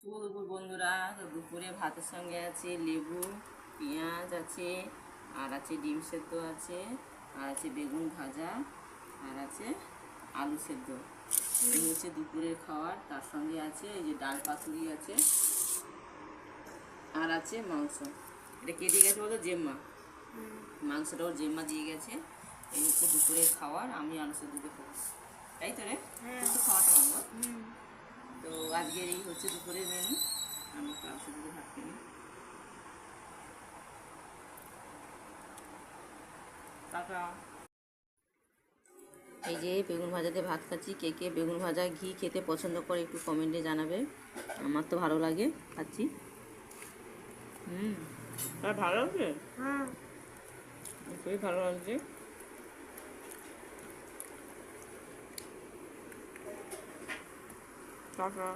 শুভ দুপুর বন্ধুরা। দুপুরে ভাতের সঙ্গে আছে লেবু, পেঁয়াজ আছে, আর আছে ডিম সেদ্ধ আছে, আর আছে বেগুন ভাজা, আর আছে আলু সেদ্ধ। এই হচ্ছে দুপুরের খাবার। তার সঙ্গে আছে এই যে ডাল পাতুরি আছে, আর আছে মাংস। এটা কে দিয়ে গেছে বলো? জেম্মা। মাংসটা ওর জেম্মা দিয়ে গেছে। এই হচ্ছে দুপুরের খাবার। আমি আলু সেদ্ধ দিয়ে খাবো, তাই তো রে? তো খাওয়াটা ভালো। তো আজকের এই হচ্ছে দুপুরের মেনু। আমি একটু আলু সেদ্ধ দিয়ে ভাত খাই। টাটা। এই যে বেগুন ভাজাতে ভাত খাচ্ছি। কে কে বেগুন ভাজা ঘি খেতে পছন্দ করে একটু কমেন্টে জানাবে। আমার তো ভালো লাগে, খাচ্ছি। তার ভালো লাগছে? খুবই ভালো লাগছে। টাটা।